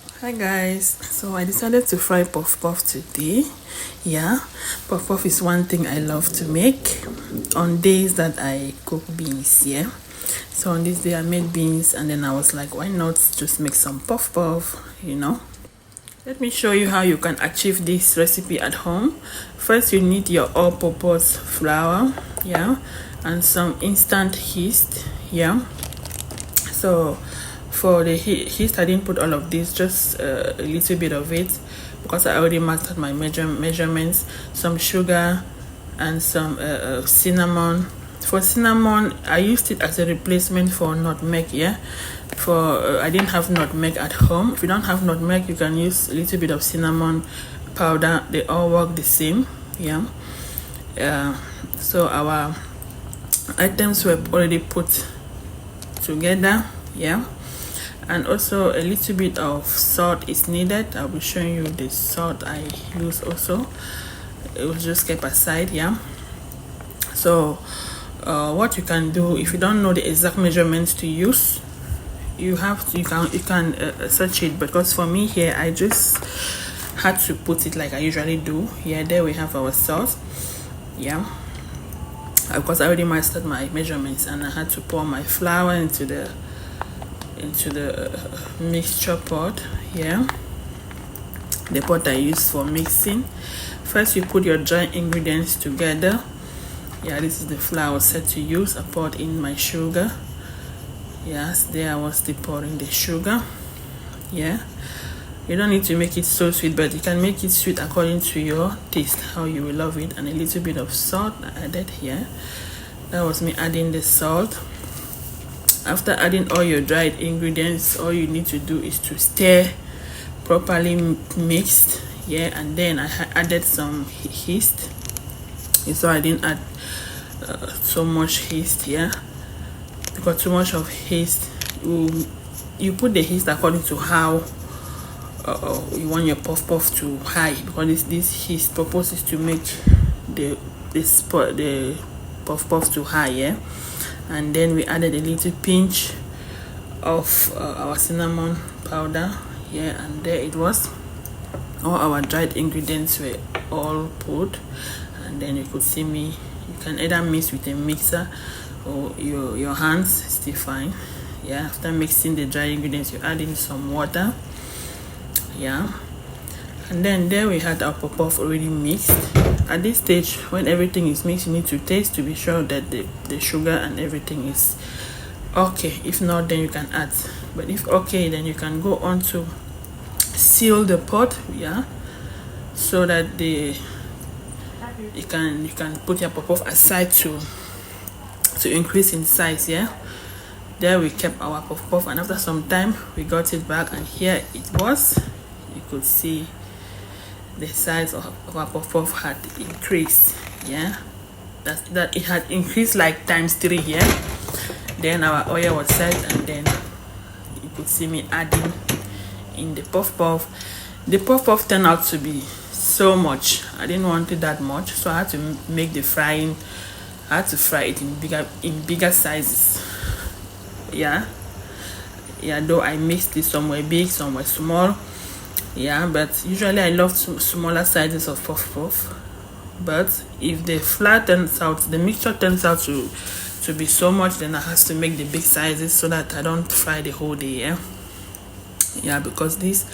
Hi guys, so I decided to fry puff puff today. Yeah, puff puff is one thing I love to make on days that I cook beans. Yeah, so on this day I made beans and then I was like, why not just make some puff puff. Let me show you how you can achieve this recipe at home. First, you need your all-purpose flour, yeah, and some instant yeast, yeah. So for the yeast, I didn't put all of this, just a little bit of it because I already marked out my measurements. Some sugar and some cinnamon. For cinnamon, I used it as a replacement for nutmeg. Yeah, for I didn't have nutmeg at home. If you don't have nutmeg, you can use a little bit of cinnamon powder. They all work the same. Yeah. So our items were already put together. Yeah, and also a little bit of salt is needed. I'll be showing you the salt I use also. It was just kept aside. Yeah, so what you can do if you don't know the exact measurements to use, you can search it, because for me here I just had to put it like I usually do. Yeah, there we have our salt. Yeah, because I already mastered my measurements and I had to pour my flour into the mixture pot. Yeah, the pot I use for mixing. First you put your dry ingredients together. Yeah, this is the flour set to use. I poured in my sugar. Yes, there I was still pouring the sugar. Yeah, you don't need to make it so sweet, but you can make it sweet according to your taste, how you will love it. And a little bit of salt I added here. That was me adding the salt. After adding all your dried ingredients, all you need to do is to stir properly mixed. Yeah, and then I added some yeast. So I didn't add so much yeast. Yeah, because too much of yeast, you put the yeast according to how you want your puff puff to high, because this yeast purpose is to make the puff puff to high. Yeah, and then we added a little pinch of our cinnamon powder. Yeah, and there it was. All our dried ingredients were all put, and then you could see me. You can either mix with a mixer or your hands, still fine. Yeah, after mixing the dry ingredients, you add in some water. Yeah, and then there we had our puff puff already mixed. At this stage, when everything is mixed, you need to taste to be sure that the sugar and everything is okay. If not, then you can add, but if okay, then you can go on to seal the pot. Yeah, so that you can put your puff puff aside to increase in size. Yeah, there we kept our puff puff, and after some time we got it back, and here it was. You could see the size of our puff puff had increased. Yeah, that it had increased like ×3 here. Then our oil was set, and then you could see me adding in the puff puff. The puff puff turned out to be so much. I didn't want it that much, so I had to make the frying. I had to fry it in bigger sizes. Yeah, though I mixed it, some were big, some were small. Yeah, but usually I love smaller sizes of puff puff. But if the flour turns out, the mixture turns out to be so much, then I have to make the big sizes so that I don't fry the whole day. Yeah, because this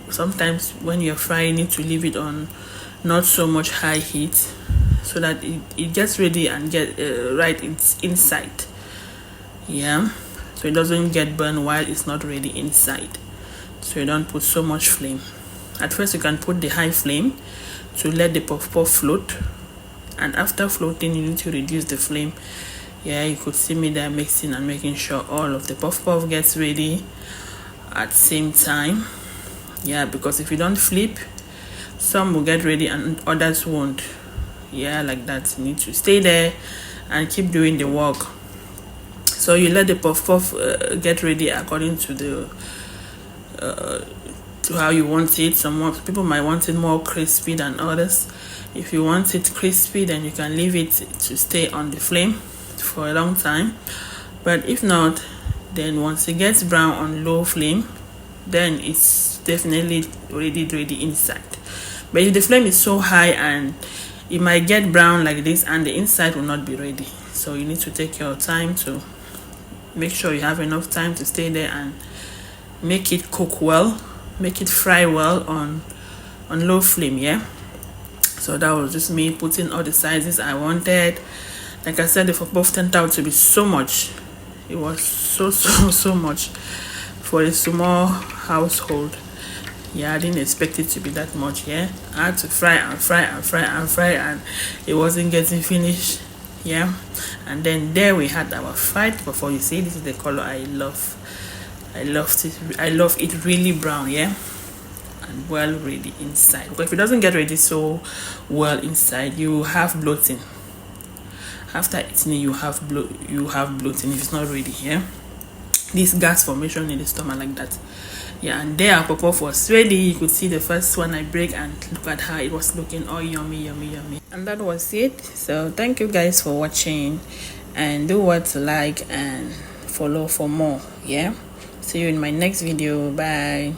sometimes when you're frying, you need to leave it on not so much high heat, so that it gets ready and get right inside. Yeah, so it doesn't get burned while it's not ready inside. So you don't put so much flame. At first you can put the high flame to let the puff puff float, and after floating you need to reduce the flame. Yeah, you could see me there mixing and making sure all of the puff puff gets ready at the same time. Yeah, because if you don't flip, some will get ready and others won't. Yeah, like that. You need to stay there and keep doing the work. So you let the puff puff get ready according to the to how you want it. Some people might want it more crispy than others. If you want it crispy, then you can leave it to stay on the flame for a long time. But if not, then once it gets brown on low flame, then it's definitely already inside. But if the flame is so high and it might get brown like this and the inside will not be ready, so you need to take your time to make sure you have enough time to stay there and make it cook well, make it fry well on low flame. Yeah, so that was just me putting all the sizes I wanted. Like I said, the puff turned out to be so much. It was so much for a small household. Yeah, I didn't expect it to be that much. Yeah, I had to fry and it wasn't getting finished. Yeah, and then there we had our fried puff. You see, this is the color I love. I love it really brown. Yeah, and well ready inside. But if it doesn't get ready so well inside, you have bloating. After eating it, you have bloating if it's not ready. Yeah, this gas formation in the stomach like that. Yeah, and there our puff was ready. You could see the first one I break and look at how it was looking all yummy. And that was it. So thank you guys for watching, and do what to like and follow for more. Yeah, see you in my next video. Bye.